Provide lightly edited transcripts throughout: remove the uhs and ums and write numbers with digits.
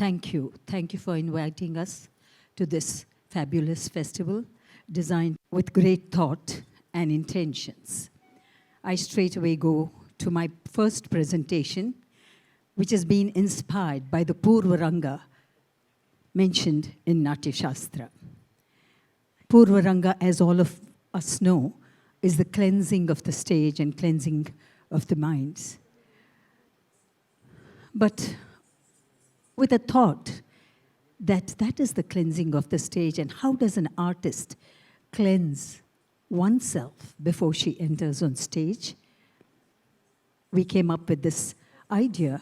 Thank you. Thank you for inviting us to this fabulous festival designed with great thought and intentions. I straightaway go to my first presentation, which has been inspired by the Purvaranga mentioned in Natya Shastra. Purvaranga, as all of us know, is the cleansing of the stage and cleansing of the minds. But with a thought that that is the cleansing of the stage, and how does an artist cleanse oneself before she enters on stage? We came up with this idea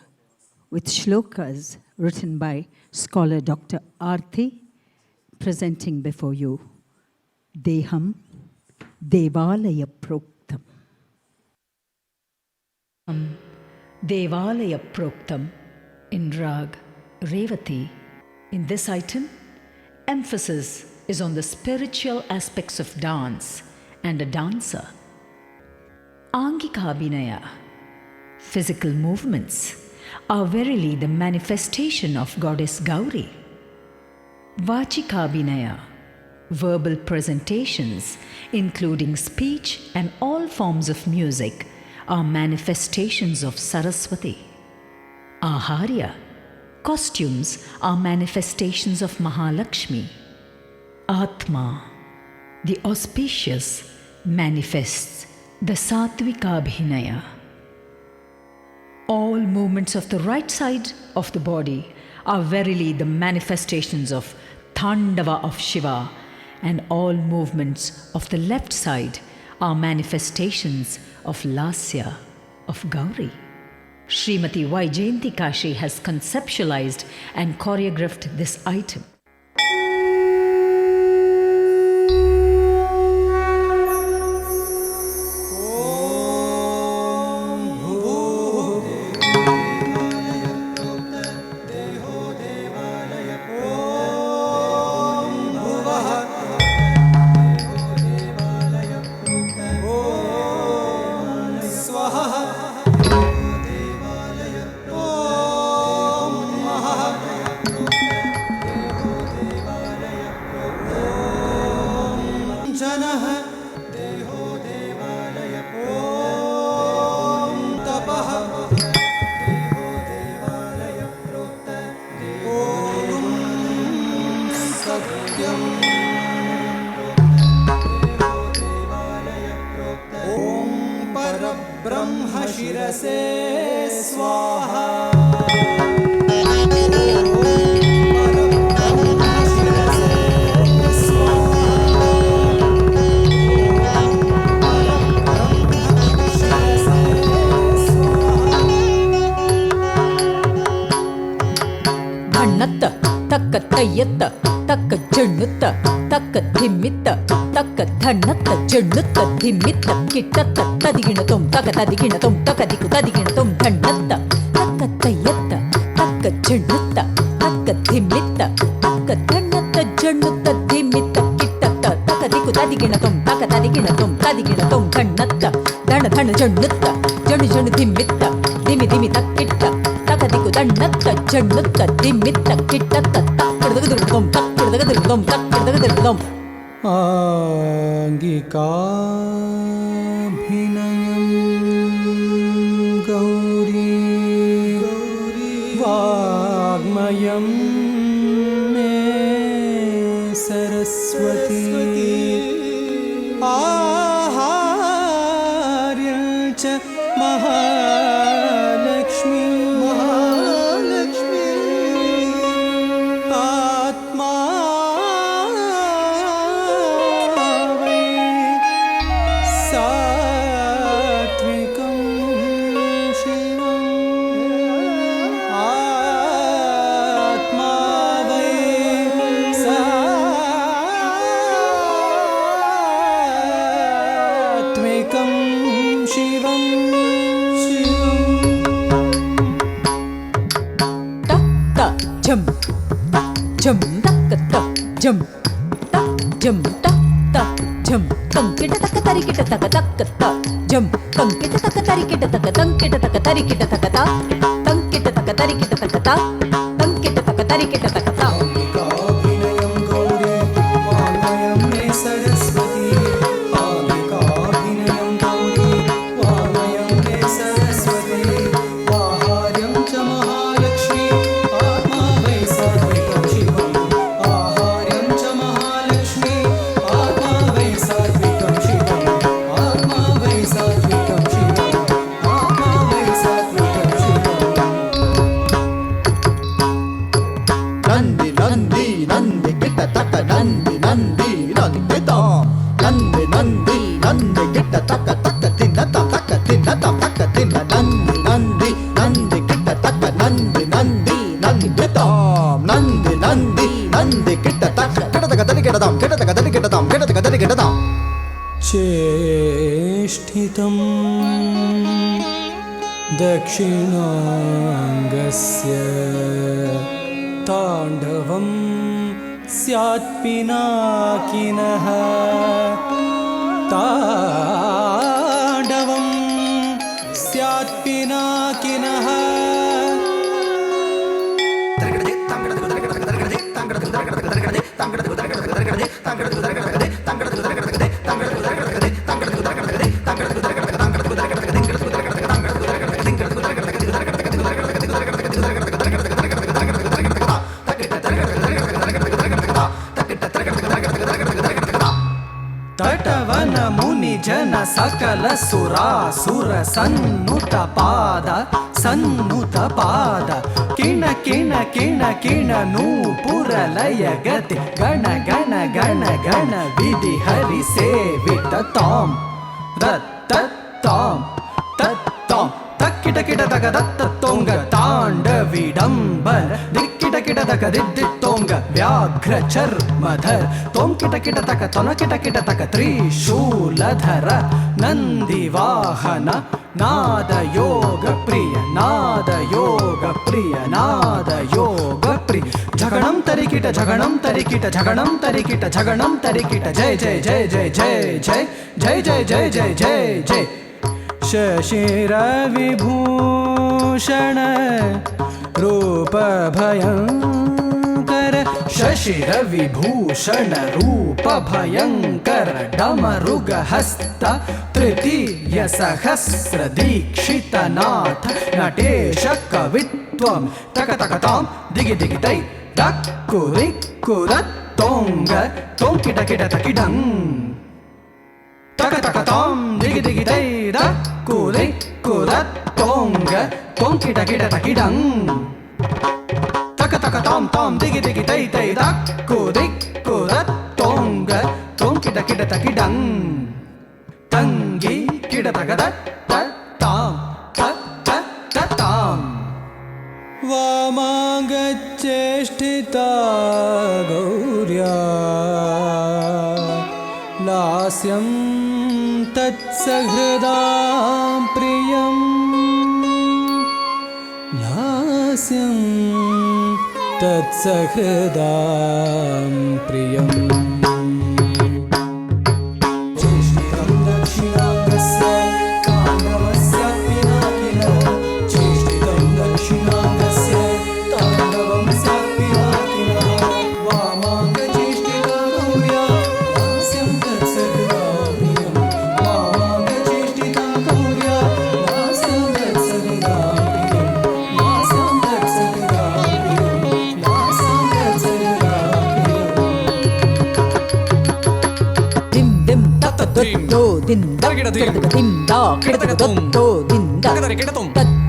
with shlokas written by scholar Dr. Arthi, presenting before you Deham Devalaya Proktam. Devalaya Proktam in Rag Revati. In this item, emphasis is on the spiritual aspects of dance and a dancer. Angika Abhinaya, physical movements, are verily the manifestation of Goddess Gauri. Vachika Abhinaya, verbal presentations, including speech and all forms of music, are manifestations of Saraswati. Aharya, costumes, are manifestations of Mahalakshmi. Atma, the auspicious, manifests the Satvika Abhinaya. All movements of the right side of the body are verily the manifestations of Tandava of Shiva, and all movements of the left side are manifestations of Lasya of Gauri. Srimati Y. Jayanti Kashi has conceptualized and choreographed this item. ब्रह्म शिरसे स्वाहा। ಧಣ್ಣತ್ತ ತಕ್ಕ ತಯ್ಯತ್ತ ತಕ್ಕ ಜಣ್ಣುತ್ತ ತಕ್ಕ ಧಿಮ್ಮಿತ್ತ ತಕ್ಕ ಧಣ್ಣತ್ತ ಜಣ್ಣುತ್ತ ಧಿಮ್ಮಿತ್ತ ಕಿಟ್ಟತ್ತ ತದಿಗಿಣ ತೊಂ ತಕ ತದಿಗಿಣ ತೊಂ ತಕ ದಿಕ್ಕು ತದಿಗಿಣ ತೊಂ ಧಣ್ಣತ್ತ ತಕ್ಕ ತಯ್ಯತ್ತ ತಕ್ಕ ಜಣ್ಣುತ್ತ ತಕ್ಕ ಧಿಮ್ಮಿತ್ತ ತಕ್ಕ ಧಣ್ಣತ್ತ ಜಣ್ಣುತ್ತ ಧಿಮ್ಮಿತ್ತ ಕಿಟ್ಟತ್ತ ತಕ ದಿಕ್ಕು ತದಿಗಿಣ ತೊಂ ತಕ ತದಿಗಿಣ ತೊಂ ತದಿಗಿಣ ತೊಂ ಧಣ್ಣತ್ತ ಧಣ ಧಣ ಜಣ್ಣುತ್ತ ಜಣ್ಣು ಜಣ್ಣು ಧಿಮ್ಮಿತ್ತ ಧಿಮಿ ಧಿಮಿ ತಕ್ಕಿಟ್ಟ ತಕ ದಿಕ್ಕು ಧಣ್ಣತ್ತ ಜಣ್ಣುತ್ತ ಧಿಮ್ಮಿತ್ತ ಕಿಟ್ಟತ್ತ ತಕ್ಕಡದಗದಿರುತ್ತೊಂ ತಕ್ಕಡದಗದಿರುತ್ತೊಂ ತಕ್ಕಡದಗದಿರುತ್ತೊಂ आङ्गिकाभिनयं गौरी वाग्मयं मे सरस्वती आहार्यं च महालक्ष्मी आत्मा सात्विकं शिवम् आत्मा वै सात्विकं शिवम् jum jum tak tak jum tak jum tak tak jum tang kita tak tari kita tak tak tak jum tang kita tak tari kita tak tang kita tak tari kita tak tak tang kita tak tari kita tak tak tang kita tak तरिकिट तकता काभिनयं Gauri वाङ्मयं मे सरस्वती काभिनयं गौरी वाङ्मयं मे सरस्वती आहार्यं च महालक्ष्मी आत्मा वै सात्विकं शिवम् आहार्यं च महालक्ष्मी आत्मा वै सात्विकं शिवम् आत्मा वै सात्विकं शिवम् आत्मा वै सात्विकं शिवम् नंदी नंदी नंदी किट तक नंदी नंदी नंदी ताम नंदी नंदी नंदी किट तक तक तिन्न तक तिन्न तक तिन्न नंदी नंदी नंदी किट तक नंदी नंदी नंदी ताम नंदी नंदी नंदी किट तक किट तक तरी किट ताम किट तक तरी किट ताम किट तक तरी किट ताम चेष्टितं दक्षिणाङ्गस्य ताण्डवं स्यात् पिनाकिनः ताण्डवं स्यात् पिनाकिनः तटवन मुनि जन सकल सुरासुर सन्नुत पाद किण किण किण किण नूपुर लय गति गण गण गण गण विधि हरि सेवित ताम दत्ताम तत्ताम तक्किट किट तक दत्त तोंग तांडविडंबर दिक्किट किट तक दिद्दित्तोंग व्याघ्र चर्मधर तोम किट किट तक तोन किट किट तक त्रिशूलधर नंदी वाहन नाद योग प्रिय नाद योग प्रिय नाद योग प्रिय झगणं तरिकिट झगणं तरिकिट झगणं तरिकिट झगणं तरिकिट जय जय जय जय जय जय जय जय जय जय जय जय शशिरविभूषण रूप भयंकर शशिरविभूषण रूप भयंकर डमरुग हस्त तृतीय सहस्र दीक्षित नाथ नटेश कवित्वं तक तक ताम दिगि दिगि तै टक्कुरि कुरत् तोंग तों किट किट तकिडं तक तक ताम दिगि दिगि तै टक्कुरि कुरत् तोंग तों किट किट तकिडं तक तक ताम ताम दिगि दिगि तै तै टक्कुरि कुरत् तोंग तों किट किट तकिडं तंगी किट तक तत ताम तत ताम वामाङ्गचेष्टिता गौर्या लास्यं तत्सहृदां प्रियं लास्यं तत्सहृदां प्रियम् चेष्टितं दक्षिणाङ्गस्य ताण्डवस्य पिनाकिनः चेष्टितं दक्षिणाङ्गस्य ताण्डवं स्यात् पिनाकिनः वामाङ्गचेष्टिता गौर्या लास्यं तत्सहृदां प्रियं वामाङ्गचेष्टिता गौर्या लास्यं तत्सहृदां प्रियं लास्यं तत्सहृदां प्रियं लास्यं तत्सहृदां प्रियम् dim dim tak do din dak dim da kidaga do din dak tat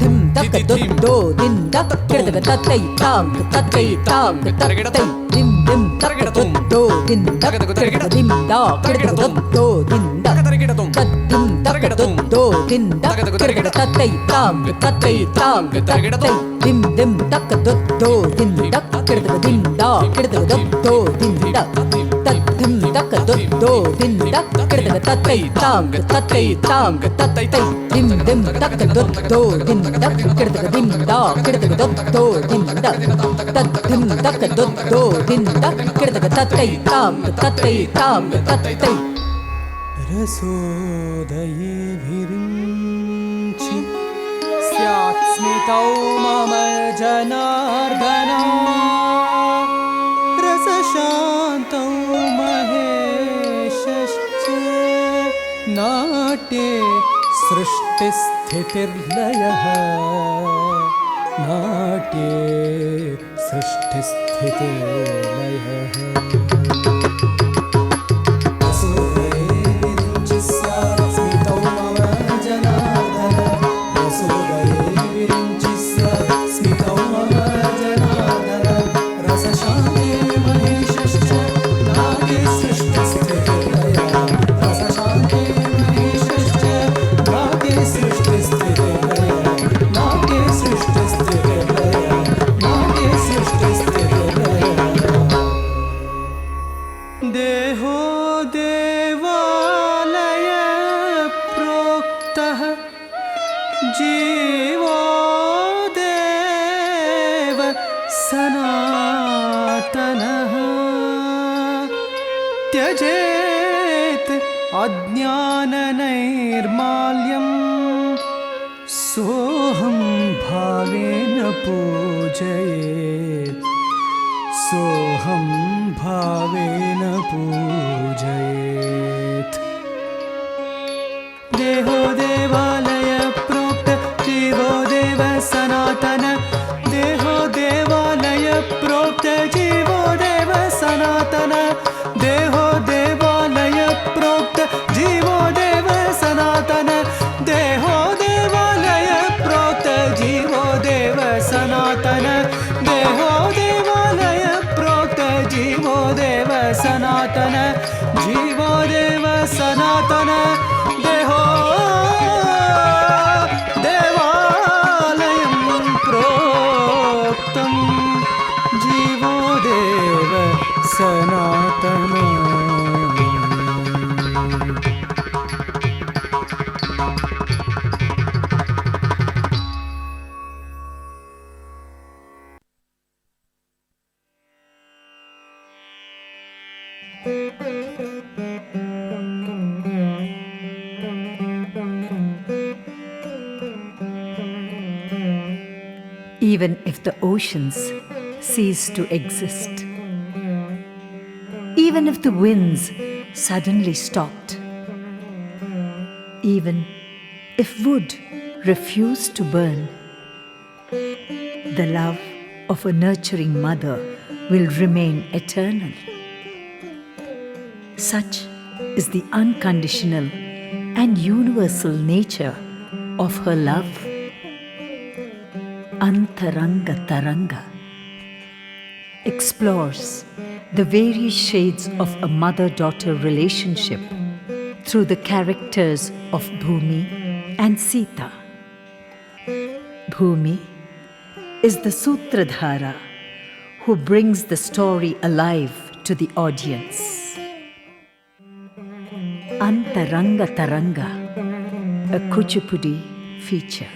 dim tak do din dak kidaga tatai tang tatai dim dim tak do din dak kidaga dim da kidaga do din dak tat dim tak do din dak kidaga tatai tang dim dim tak do din dak kidaga dim da kidaga do din dak tat dim tak do din dak kidaga tatai tang dim dim tak do din dak kidaga dim da kidaga do din dak tat dim tak do din dak kidaga tatai tang रसोदये विरिञ्चि स्यात् स्मितौ मम जनार्दनम् नाट्ये सृष्टिस्थितिर्लयः नाट्ये सृष्टिस्थितिर्लयः देहो देवालय प्रोक्तः जीवो देव सनातनः त्यजेत् अज्ञाननैर्माल्यं सोऽहं भावेन पूजयेत् सोऽहं भावेन पूजयेत् देहो देवालय प्रोक्त जीवो देव सनातन देहो देवालय प्रोक्त जीवो देव सनातन देहो देवालय प्रोक्त जीवो देव सनातन देहो देवालय प्रोक्त जीवो देव सनातन देहो देवालय प्रोक्त जीवो देव सनातन जीवो देव सनातन देहो देवालयं प्रोक्तं जीवो देव सनातन Even if the oceans cease to exist, even if the winds suddenly stopped, even if wood refused to burn, the love of a nurturing mother will remain eternal. Such is the unconditional and universal nature of her love. Antaranga Taranga explores the various shades of a mother-daughter relationship through the characters of Bhumi and Sita. Bhumi is the Sutradhara who brings the story alive to the audience. Antaranga Taranga, a Kuchipudi feature.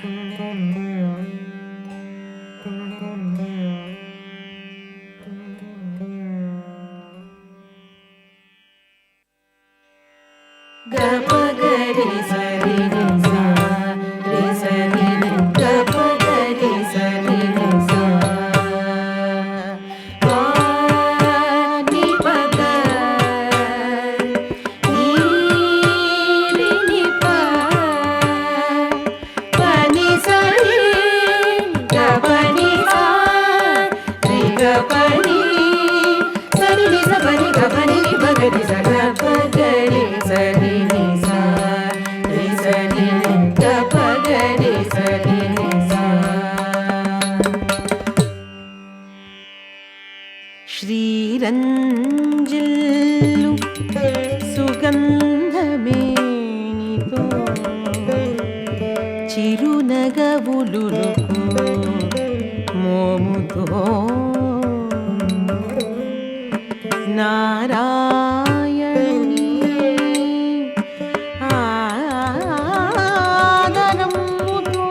శ్రీరంజిల్లు సుగంధమేనితో చిరునగవులుకు మోముతో నారాయణి ఆదరముతో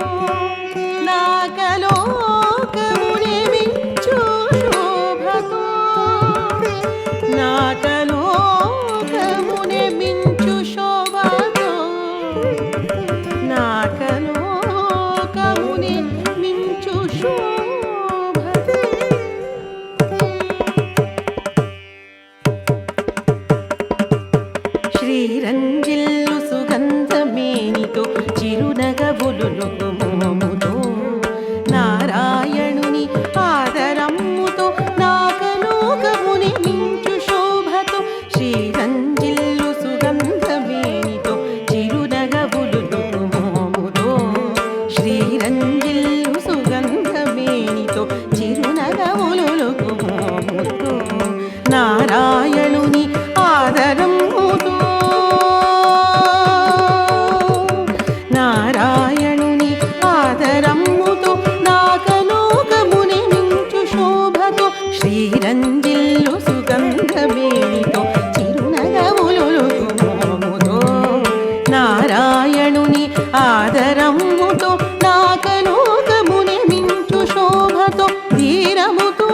నాకలోకముని మించు శోభతో నాకలోకముని మించు శోభతో నాకలోకముని మించు శోభతో ఉలులుకు మోముతో నారాయణుని ఆదరమ్ముతో నాకలోకముని మించు శోభతో శ్రీరంజిల్లు సుగంధమేనితో చిరునగవులులుకు మోముతో శ్రీరంజిల్లు సుగంధమేనితో చిరునగవులులుకు మోముతో నారాయణుని ఆదరమ్ముతో నారాయణుని ఆదరమ్ముతో నాకలోకముని మించు శోభతో శ్రీరంజిల్లు సుగంధమేనితో చిరునగవులులుకు మోముతో నారాయణుని ఆదరమ్ముతో నాకలోకముని మించు శోభతో ధీరముతో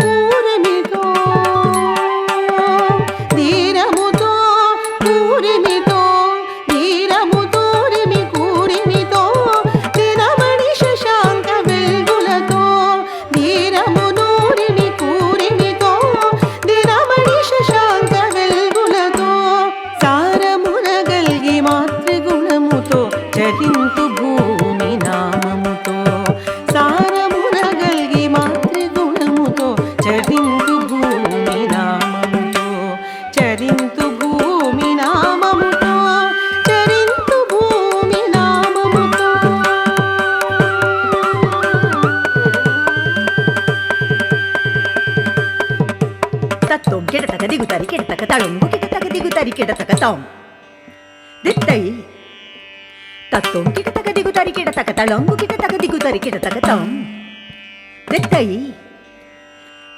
పూరమితో ధీరముతో పూరిమితో ధీరముతో రిమి కూరిమితో దినమణి శశాంక వెల్గులతో ధీరమును రిమి కూరిమితో దినమణి శశాంక వెల్గులతో సారమున గల్గి మాతృగుణముతో చరింతు భూమి నామముతో సారమున గల్గి మాతృగుణముతో చరింతు భూమి నామముతో చరింతు భూమి నామముతో చరింతు భూమి నామముతో తత్వం కెడతక దిగుతారి కెడతక తళంగు కిటతక దిగుతారి కెడతక తాం దిత్తై తత్వం కిటతక దిగుతారి కెడతక తళంగు కిటతక దిగుతారి కెడతక తాం దిత్తై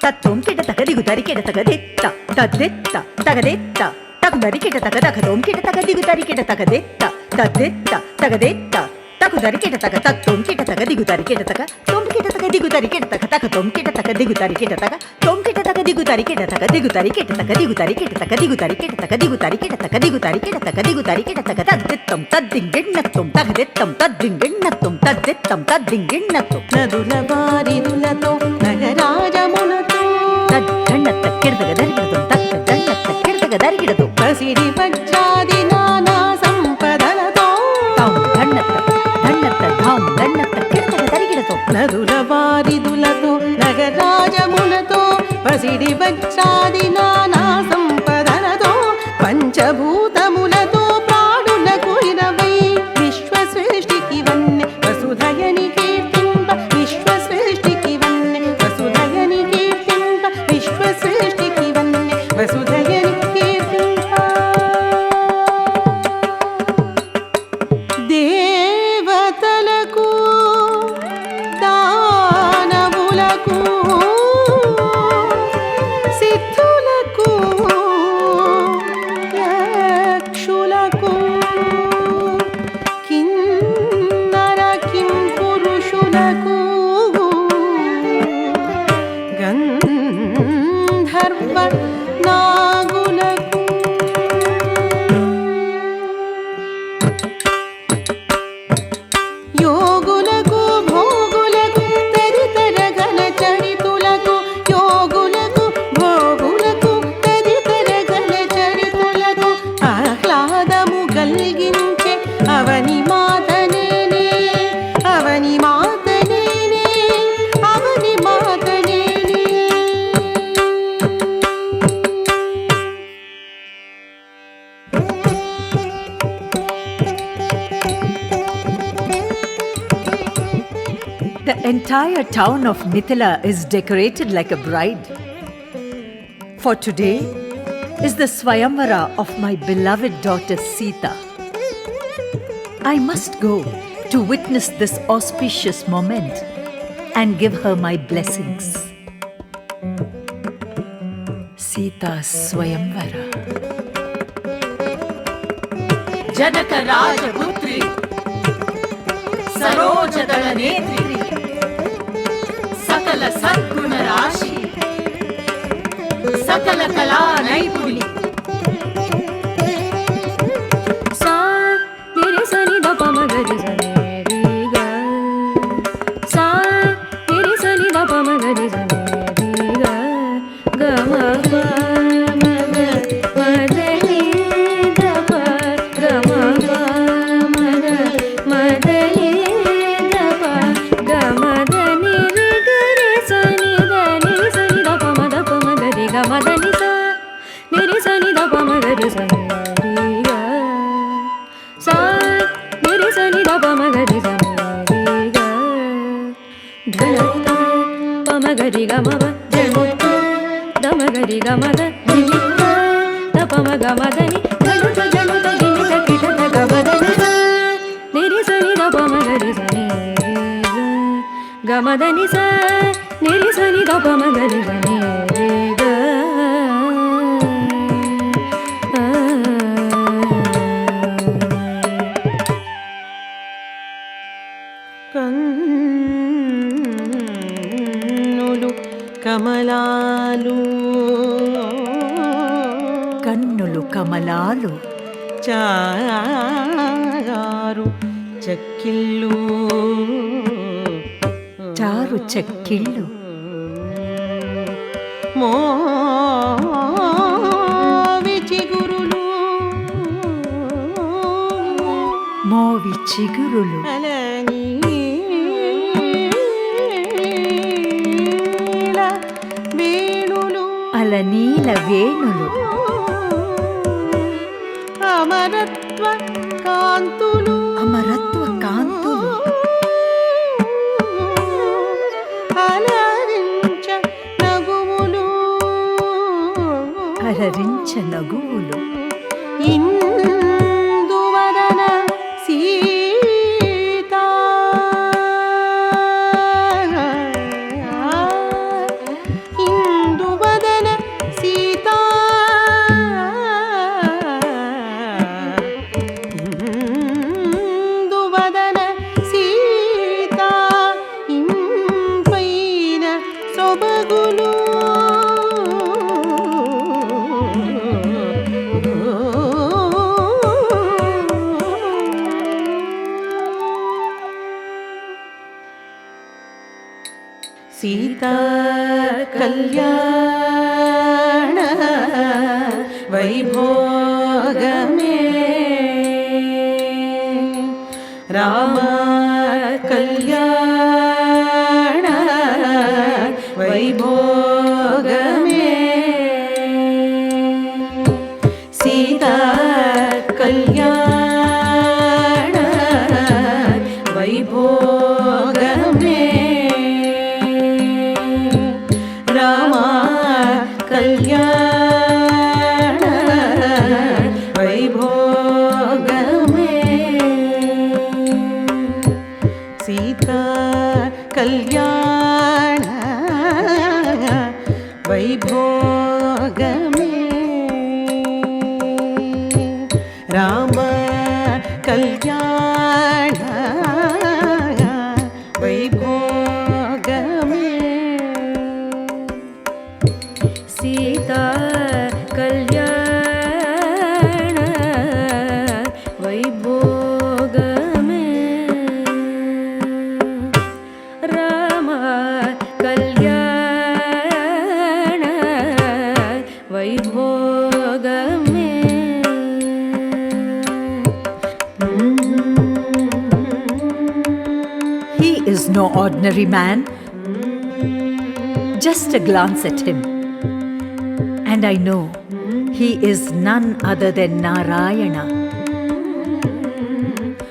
తత్వం కిటతక దిగుతారి కెడతక దిత్త తద్దిత్త తగదిత్త తగుదరి కిటతక దకదోం కిటతక దిగుతారి కిటతక దిత్త తద్దిత్త తగదిత్త తగుదరి కిటతక తత్వం కిటతక దిగుతారి కిటతక తొం కిటతక దిగుతారి కిటతక తకతొం కిటతక దిగుతారి కిటతక తొం కిటతక దిగుతారి కిటతక దిగుతారి కిటతక దిగుతారి కిటతక దిగుతారి కిటతక దిగుతారి కిటతక దిగుతారి కిటతక దిగుతారి కిటతక తద్దిత్తం తద్దింగిన్నత్తం తగదిత్తం తద్దింగిన్నత్తం తద్దిత్తం తద్దింగిన్నత్తం నదుల వారిదులతో నగరాజములతో తద్దన్నత్త కిడతక దరిగిడతం తక్క దన్నత్త కిడతక దరిగిడతం పసిడి వజ్రాది నానా సంపదలతో తాం దన్నత్త దన్నత్త ధాం దన్నత్త కిడతక దరిగిడతం నదుల వారిదులతో నగరాజములతో పసిడి వజ్రాది నానా సంపదలతో పంచభూతములతో ప్రాణులకు 20 విశ్వశ్రేష్ఠికి వన్నె వసుధయని కీర్తింప విశ్వశ్రేష్ఠికి వన్నె వసుధయని కీర్తింప విశ్వశ్రేష్ఠికి వన్నె వసుధయని కీర్తింప దేవతలకు దానవులకు సిద్ధులకు యక్షులకు కిన్నర కిం పురుషులకు గంధర్వ నాగులకు యోగులకు భోగులకు తదితర గల చరితులకు యోగులకు భోగులకు తదితర గల చరితులకు ఆహ్లాదము గల్గించే అవని మాతనేనే అవని మాతనేనే అవని మాతనేనే The entire town of Mithila is decorated like a bride. For today is the Swayamvara of my beloved daughter Sita. I must go to witness this auspicious moment and give her my blessings. Sita Swayamvara. जनक राजपुत्री सरोजदल नेत्री सकल सद्गुण राशि सकल कला नैपुणी सा तेरे Sunny the प म ग रि स नि रि ग सा तेरे सनी द प म ग रि स नि रि ग ग म प म ग म द नि द प ग म प म గరి గమ జనుత దమగరి గమద నిమిత తపమ గమదని జనుత జనుత గినిత కిటత గమదని నిరి సని దపమ గరి సని గమదని స నిరి సని దపమ గరి సని కన్నులు కమలాలు కన్నులు కమలాలు చారు చెక్కిళ్ళు చారు చెక్కిళ్ళు మోవి చిగురులు మోవి చిగురులు అలనీల వేణులు అలనీల వేణులు అమరత్వ కాంతులు అమరత్వ కాంతులు అలరించ నగువులు అలరించ నగువులు ఇందువదన సీత ఇందువదన సీత ఇందువదన సీత ఇంపైన సొబగులు సీతా కళ్యాణ వైభోగమే రామ కళ్యాణ వైభోగమే సీతా కళ్యాణ వైభోగమే రామ కళ్యాణ వైభోగమే సీతా కళ్యాణ వైభోగమే రామ కళ్యాణ వైభోగమే సీతా కళ్యాణ వైభోగమే రామ కళ్యాణ Vaibhogame He is no ordinary man. Just a glance at him, and I know he is none other than Narayana.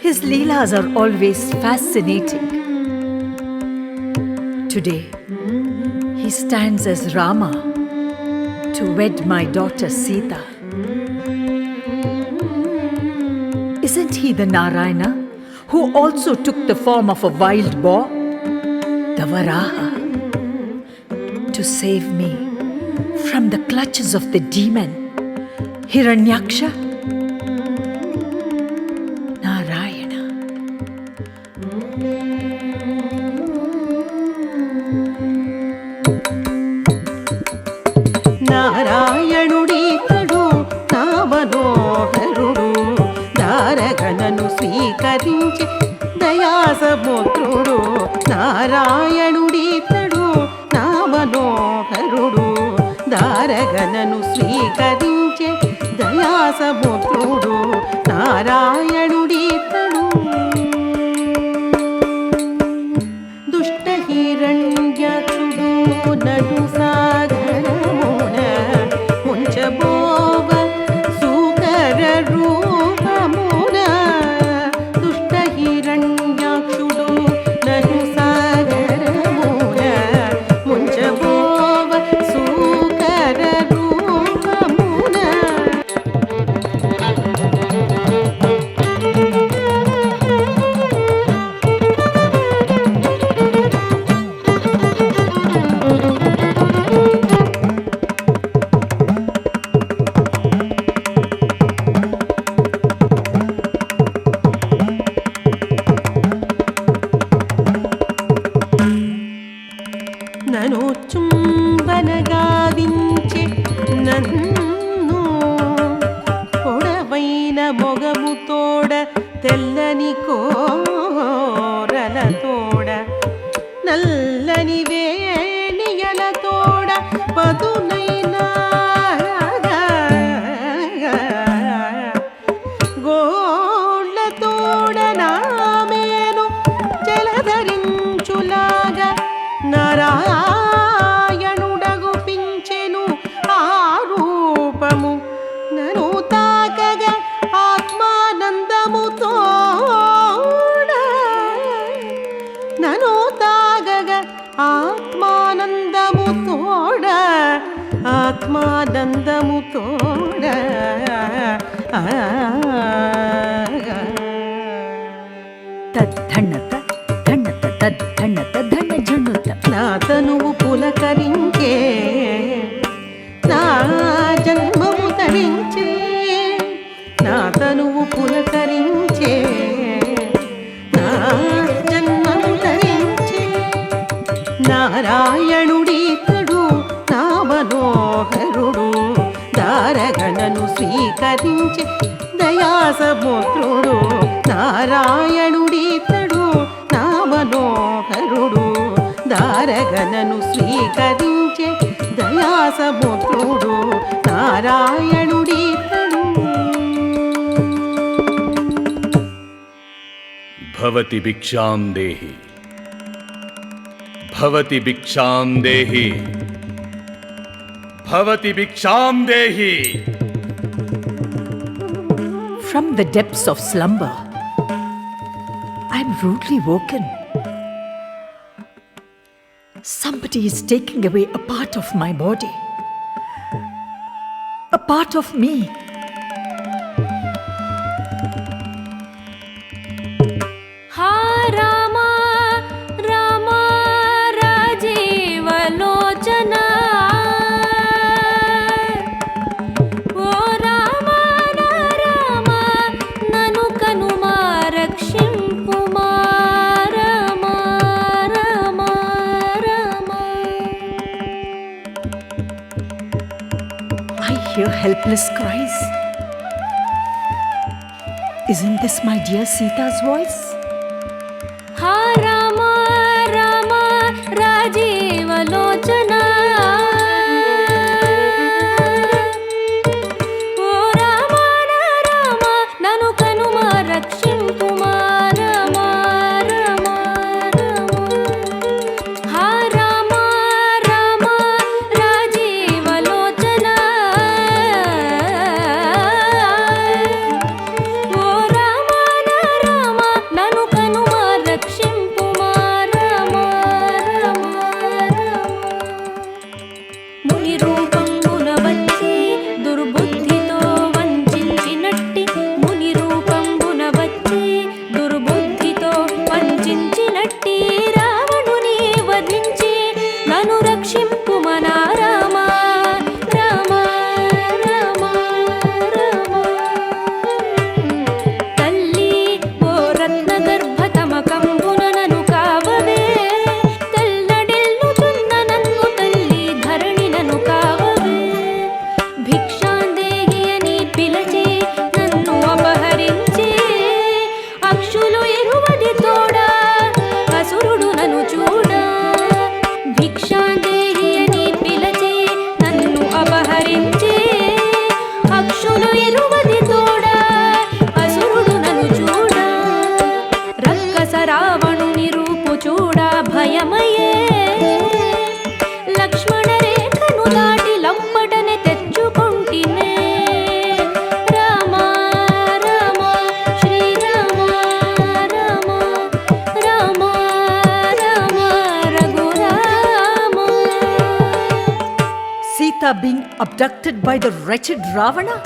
His leelas are always fascinating. Today, he stands as Rama to wed my daughter Sita. Isn't he the Narayana who also took the form of a wild boar, the Varaha, to save me from the clutches of the demon Hiranyaksha? Narayana. నారాయణుడీతడు నా మనోహరుడు దారగణను స్వీకరించి దయాసముద్రుడు నారాయణుడీతడు నా మనోహరుడు దారగణను స్వీకరించే దయాసముద్రుడు నారాయణుడీతడు దుష్ట హిరణ్యక్షుడు నడు సాగరమున ముంచబోవ సూకర రూపమున దుష్ట హిరణ్యాక్షుడు నడు సాగరమున ముంచ చుంబనగావించే నన్ను పొడవైన మొగముతోడ తెల్లని కోరలతోడ నల్లని వేణియలతోడ పదునైన గోళ్ళతోడ నామేను జలధరించులాగా నారాయణుడగు పించెను ఆ రూపము నను తాకగా ఆత్మానందముతోడ నను తాగగా ఆత్మానందముతోడ ఆత్మానందముతోడ తద్ధణత ధణత తద్ధణత ధన జణుత నా తనువు పులకరించే నా జన్మము తరించే నా తనువు పులకరించే నా జన్మము తరించే నారాయణుడీతడు నా మనోహరుడు దారగణను స్వీకరించే దయాసముద్రుడు నారాయణుడీతడు నా మనోహరుడు దారగణను స్వీకరించే దయాసముద్రుడు నారాయణుడీతడు భవతి భిక్షాం దేహి భవతి భిక్షాం దేహి భవతి భిక్షాం దేహి. From the depths of slumber, I am rudely woken. Somebody is taking away a part of my body, a part of me. हा रामा रामा राजीवलोचना ओ रामा ना रामा ननु कनुमा रक्षिंपुमा Rama Rama Rama. I hear helpless cries. Isn't this my dear Sita's voice? हा रामा रामा राजीवलोचना ओ रामा ना रामा ननु कनुमा रक्षिंपुमा रामा रामा रामा. हा रामा रामा राजीवलोचना ओ रामा ना रामा ननु कनुमा रक्षिंपुमा रामा रामा रामा. ముని రూపంబున వచ్చి దుర్బుద్ధితో వంచించినట్టి ముని రూపంబున వచ్చి దుర్బుద్ధితో వంచించినట్టి రావణుని వధించి నను రక్షింపుమనా రామా రామా రామా రామా. తల్లి ఓ రత్న గర్భతమకంబున నను కావవే తెల్లడిల్లుచున్న నన్ను తల్లి ధరణి నను కావవే. భిక్షాందేహి అని పిలచి నన్ను అపహరించి అక్షులు ఇరువది తోడా అసురుడు నన్ను చూడా. భిక్షాందేహి అని పిలచి నన్ను అపహరించి అక్షులు ఇరువది తోడా అసురుడు నన్ను చూడా. రక్కస రావణుని రూపు చూడా భయమయే లక్ష్మణ రేఖను దాటి లంపటనే తెచ్చుకొంటినే. Rama Rama Srirama Rama Rama Rama Raghurama. Sita being abducted by the wretched Ravana?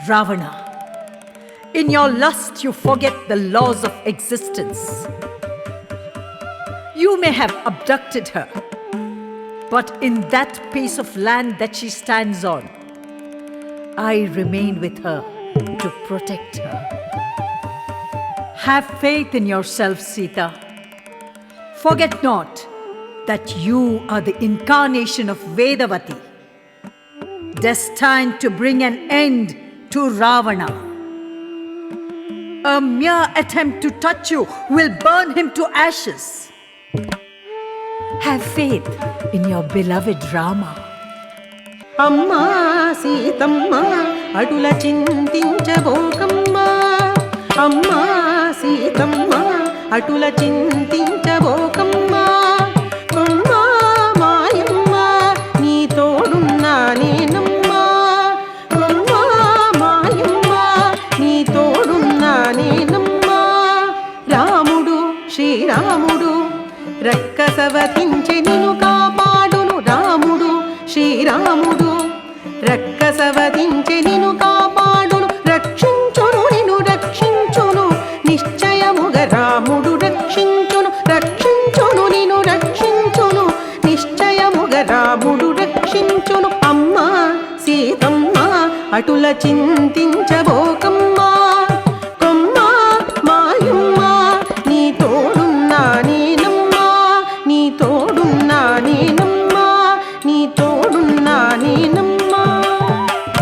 Ravana, in your lust you forget the laws of existence. You may have abducted her, but in that piece of land that she stands on, I remain with her to protect her. Have faith in yourself, Sita. Forget not that you are the incarnation of Vedavati, destined to bring an end to Ravana. A mere attempt to touch you will burn him to ashes. Have faith in your beloved Rama. అమ్మా సీతమ్మ అటుల చింతించబోకమ్మా, అమ్మా సీతమ్మ అటుల చింతించబోకమ్మా. అమ్మా మాయమ్మ నీ తోడున్నా నేనమ్మా, అమ్మా మాయమ్మ నీ తోడున్నా నేనమ్మా. రాముడు శ్రీరాముడు రక్కసవధించె నిన్ను కాపాడును, రాముడు శ్రీరాముడు రక్కసవధించె నిన్ను కాపాడును, రక్షించును నిన్ను రక్షించును నిశ్చయముగా. రాముడు రక్షించును రక్షించును నిన్ను రక్షించును నిశ్చయముగా, రాముడు రక్షించును. అమ్మా సీతమ్మ అటుల చింతించబోకమ్మా, కొమ్మా మాయమ్మ నీ తోడున్నా నేనమ్మా, నీ తోడున్నా నేనమ్మా, నీ తోడున్నా నేనమ్మా.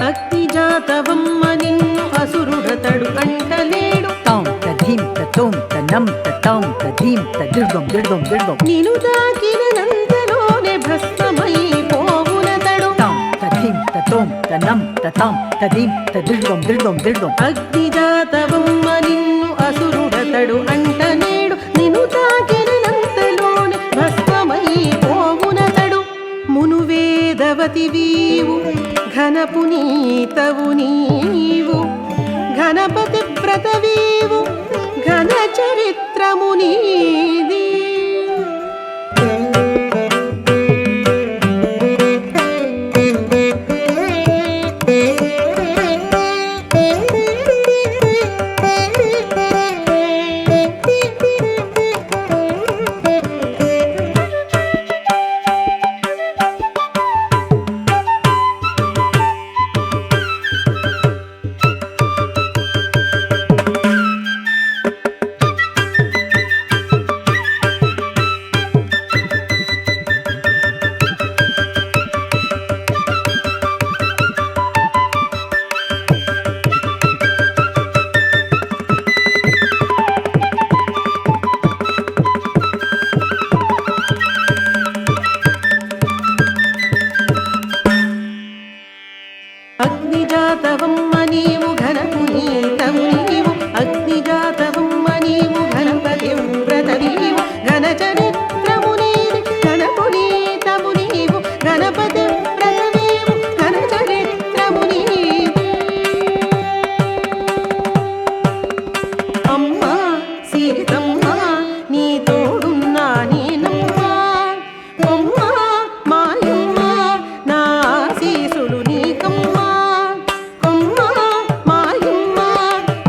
అగ్నిజాతవమ్మ నిన్ను అసురుడతడు అంటలేడు, తాం తధీం తతోం తనం తతాం తధీం తదిర్గం దిర్గం దిర్గం. నిను తాకినంతలోనే భస్మమై పోవునతడు, తాం తధీం తతోం తనం తతాం తధీం తదిర్గం దిర్గం దిర్గం. అగ్నిజాతవమ్మ నిన్ను అసురుడతడు అంటనేడు, నిను తాకినంతలోనే భస్మమై పోవునతడు. మును వేదవతి వీవు ఘన పునీతవు నీవు, ఘనపతి వ్రతవీవు ఘన చరిత్రము నీది. అగ్నిజాతవమ్మ నీవు ఘన పునీతవు నీవు, అగ్నిజాతవమ్మ నీవు ఘనపతి వ్రతవీవు ఘన చరిత్రము నీది, ఘన పునీతము నీవు ఘనపతి వ్రతవీవు ఘన చరిత్రము నీది. అమ్మా సీతమ్మ నీ తోడున్నా నేనమ్మా, అమ్మా మాయమ్మ నా ఆశీసులు నీకమ్మా, అమ్మా మాయమ్మ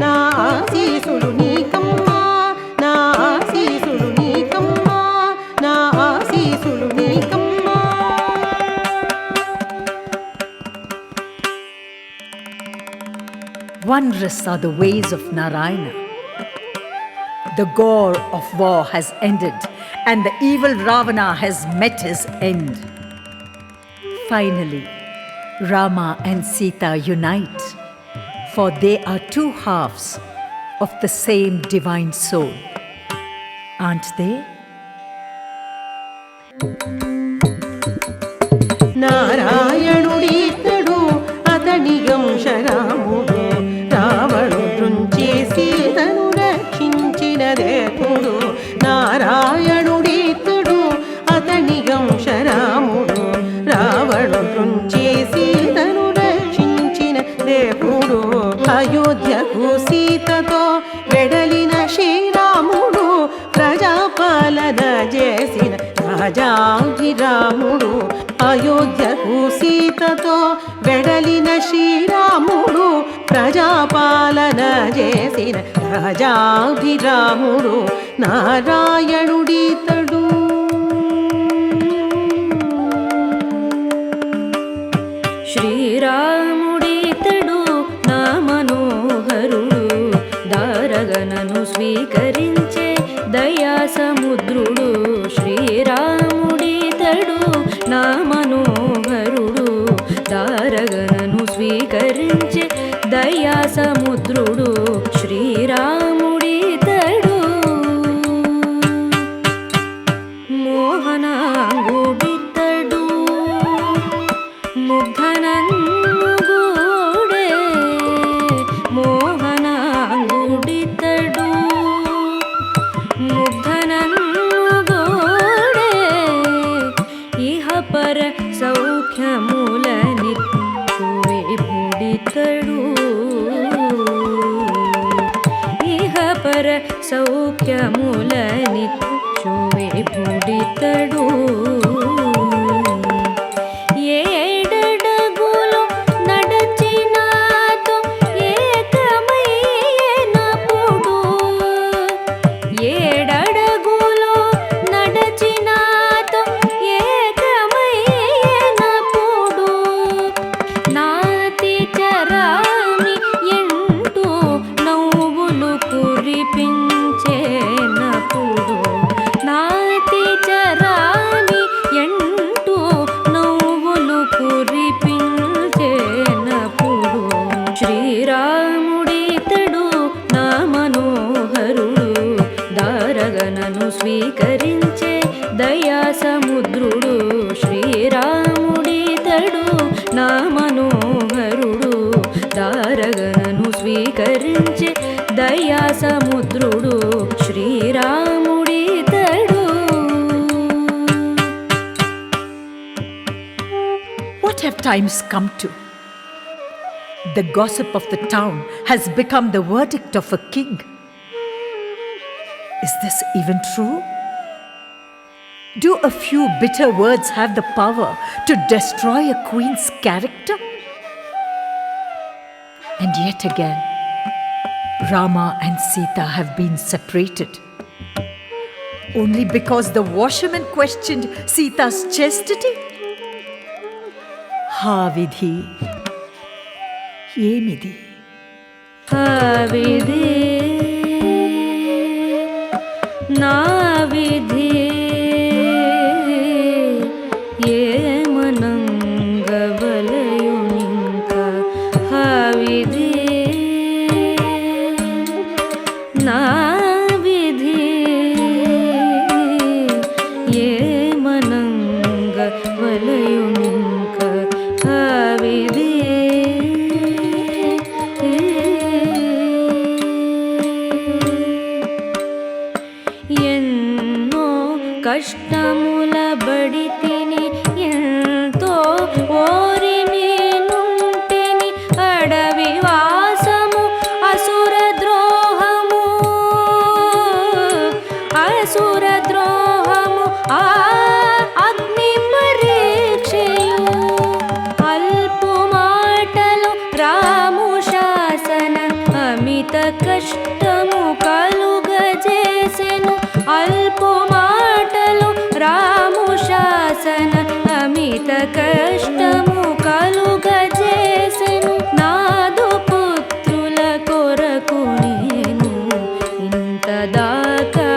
నా ఆశీసులు నీకమ్మా, నా ఆశీసులు నీకమ్మా, నా ఆశీసులు నీకమ్మా. Wondrous are the ways of Narayana. The gore of war has ended and the evil Ravana has met his end. Finally, Rama and Sita unite, for they are two halves of the same divine soul. Aren't they? నారాయణుడితడు అతని అంశరాముడు, రావణుడుంచి సీతను రక్షించిన దేవుడు. నారాయణుడితడు అతని అంశరాముడు, రావణుడుంచి సీతను రక్షించిన దేవుడు. అయోధ్యకు సీతతో వెడలిన శ్రీరాముడు, ప్రజాపాలన చేసిన రాజాభిరాముడు. అయోధ్యకు సీతతో వెడలిన శ్రీరాముడు, ప్రజాపాలన చేసిన రాజాభిరాముడు. నారాయణుడితడు శ్రీరాముడితడు నా మనోహరుడు, దారగనను స్వీకరించే దయా సముద్రుడు. శ్రీరాముడి మోహనాంగుడితడు ముగ్ధనంగుడే మోహనాంగుడితడు ముగ్ధనంగుడే ఇహ పర సౌఖ్యములనిచ్చువే భుడితడు ఇహ పర సౌఖ్యములనిచ్చువే భుడితడు ఏడడుగులు నడచినాతో ఏకమయ్యేనప్పుడు ఏడడుగులు నడచినాతో ఏకమయ్యేనప్పుడు నాతి చరామి ఎంటూ నవ్వులు కురిపించేనప్పుడు నాతి చరామి ఎంటూ నవ్వులు కురిపించేనప్పుడు శ్రీరాముడితడు నా మనోహరుడు దారగనను స్వీకరించే దయా సముద్రుడు శ్రీరాముడితడు నా మనోహరుడు దారగనను స్వీకరించే దయా సముద్రుడు శ్రీరాముడితడు. What have times come to? The gossip of the town has become the verdict of a king. Is this even true? Do a few bitter words have the power to destroy a queen's character? And yet again, Rama and Sita have been separated. Only because the washerman questioned Sita's chastity? Ha vidhi, yemidi. Ha vidhi, na vidhi, ఏమనంగవలయునింకా హా విధి నా విధి ఏమనంగవలయునింకా హా విధి ఎన్నో కష్టముల బడితిని ఎంతో ఓరి నేనుంటెని అడవి వాసము అసుర ద్రోహము ఆ అగ్ని పరీక్షయు అల్పు మాటలు రాము శాసన అమిత కష్టము కలుగజేసెను అల్పు మాటలు రాము శాసన అమిత కష్టము కలుగజేసెను నాదు పుత్రుల కొరకు నేను ఇంత దాకా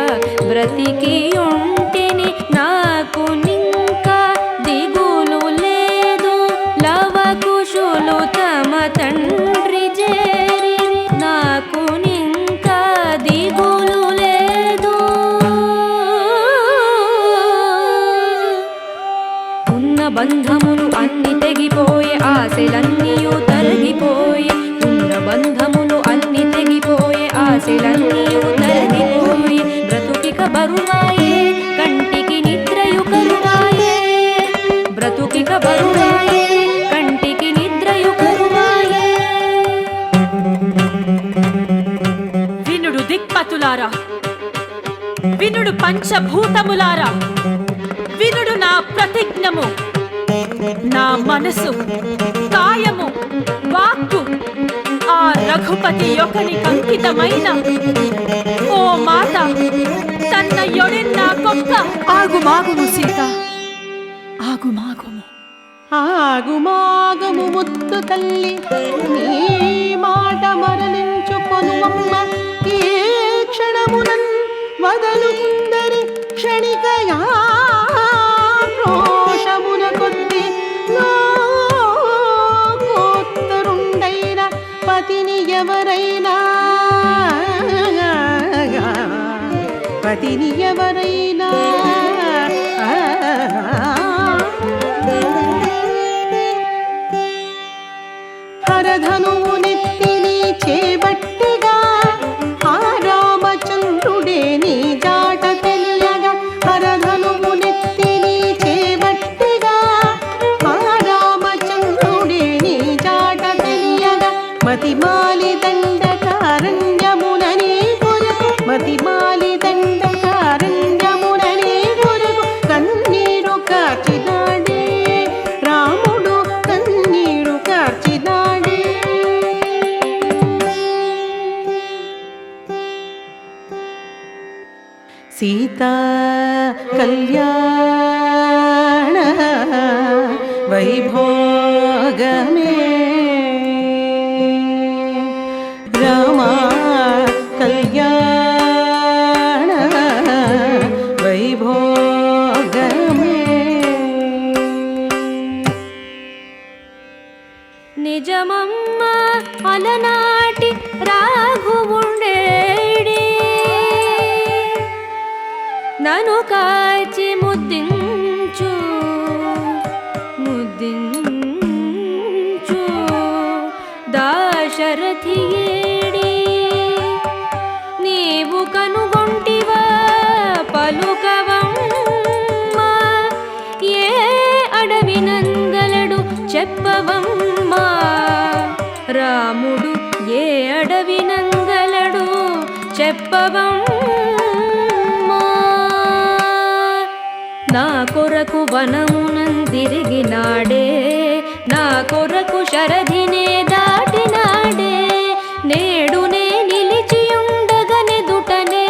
బ్రతికి ఉంటిని నాకు నింకా దిగులు లేదు లవకుశులు తమ తండ్రి చేరి నాకు నింకా దిగులు లేదు ఉన్న బంధములు అన్ని తెగిపోయే ఆశలన్నీయు తరిగిపోయే ఉన్న బంధములు అన్ని తెగిపోయే ఆశలన్నీయు తరిగిపోయే బ్రతుకిక బరువాయే కంటికి నిద్రయు కరువాయే బ్రతుకిక బరువాయే కంటికి నిద్రయు కరువాయే. వినుడు దిక్పతులారా, వినుడు పంచభూతములారా, వినుడు నా ప్రతిజ్ఞము, నా మనసు, కాయము, వాక్కు ఆ రఘుపతి యొక్కనికి అంకితమైన ఓ మాత తన్న యొడెన్న కొక్క ఆగుమాగుము సీత, ఆగుమాగుము. ఆగుమాగము ముద్దు తల్లి నీ మాట మరలించుకొనుమమ్మ ఈ క్షణమునన్ వదలుకుందరి క్షణికయా రోషమున కొద్ది లోకోత్తరుండైన పతిని ఎవరైనా పతిని ఎవరైనా सीता कल्याण वैभोगमे रामा कल्याण वैभोगमे నిజమమ్మ అలనాటి రాఘవుండేడి నన్ను కాచి ముద్దించు ముద్దించు దాశరథి ఏడి నీవు కనుగొంటివా పలుకవమ్మ ఏ అడవినంగలడు చెప్పవమ్మా రాముడు ఏ అడవినంగలడు చెప్పవమ్మా నా కొరకు వనమునందిరిగినాడే నా కొరకు శరధినే దాటినాడే నేడునే నిలిచియుండగనెదుటనే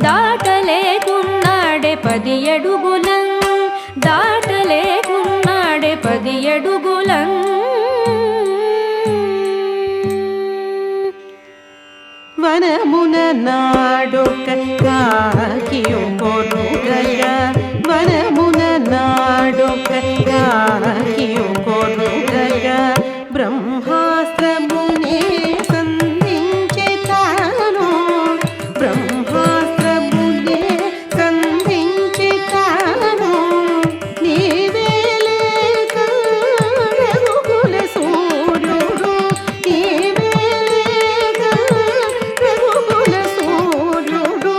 దాటలేకున్నాడే 10 అడుగులం దాటలేకున్నాడే 10 అడుగులం వనమున నాడొక కాకియు కొరుగయ వనమున నాడొక కాకియు కొరుగయ బ్రహ్మాస్త్రమునే సంధించె తాను బ్రహ్మాస్త్రమునే సంధించె తాను నీవే లేక రఘుకుల సూర్యుడు నీవే లేక రఘుకుల సూర్యుడు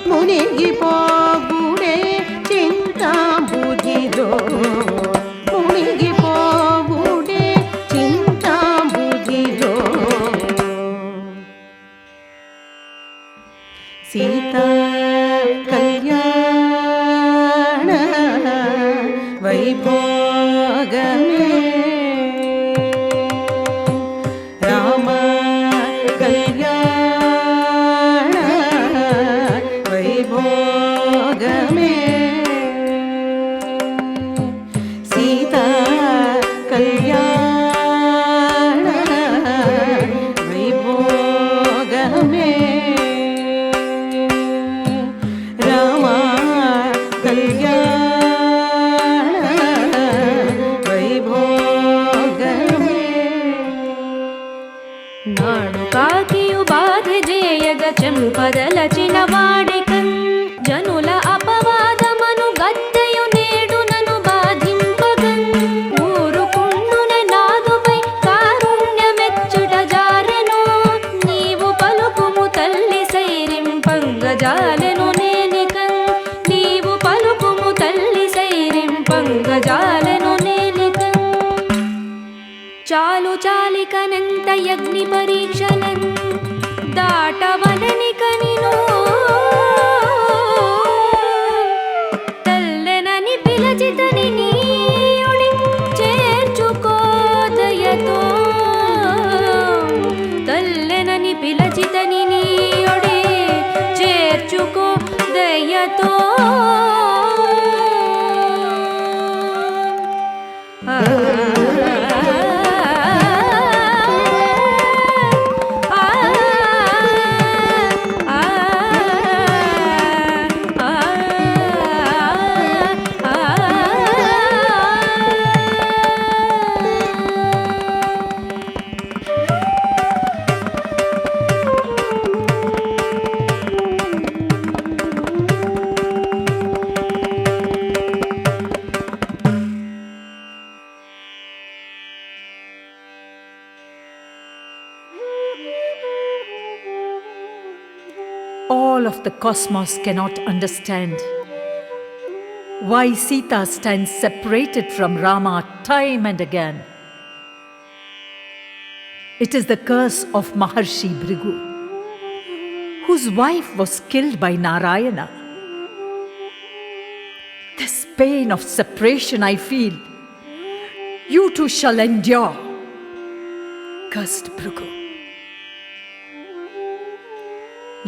మునిగిపోగుడే చింతాంబుధిలో మునిగిపోగుడే చింతాంబుధిలో సీతా కళ్యాణ వైభోగమే రామ కళ్యాణ వైభోగమే సీతా కళ్యాణ వైభోగమే రామ కళ్యాణ వైభోగమే నాడు కాకియు బాధ చేయగ చెంపదలచిన వాడికం జనుల అపవాదమను గద్దెయు నేడు నను బాధింపగం ఊరుకుండునే నాదుపై కారుణ్యమెచ్చుట జారెను నీవు పలుకుము తల్లి సైరింపంగజాలెను నేనికం నీవు పలుకుము తల్లి సైరింపంగజాలెను నేనికం చాలు చాలికనెంత యజ్ఞి పరీక్షలన్ దాటవననిక నిను తల్లెనని పిలచితని నీయుడి చేర్చుకోదయతో తల్లెనని పిలచితని నీయుడి చేర్చుకో దయతో All of the cosmos cannot understand why Sita stands separated from Rama time and again. It is the curse of Maharshi Bhrigu, whose wife was killed by Narayana. This pain of separation I feel, you too shall endure. Cursed Bhrigu,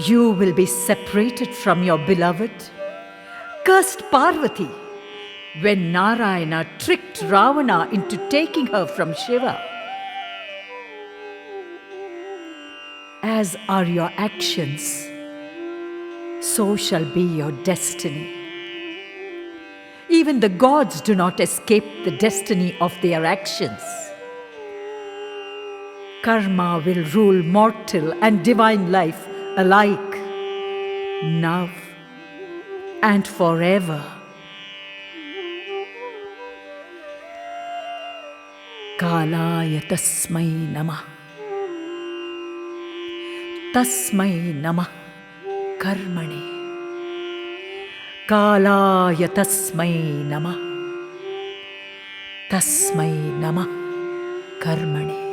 you will be separated from your beloved cursed Parvati when Narayana tricked Ravana into taking her from Shiva. As are your actions, so shall be your destiny. Even the gods do not escape the destiny of their actions. Karma will rule mortal and divine life alike, now and forever. Kalaya tasmai namah. Tasmai namah karmane. Kalaya tasmai namah. Tasmai namah karmane.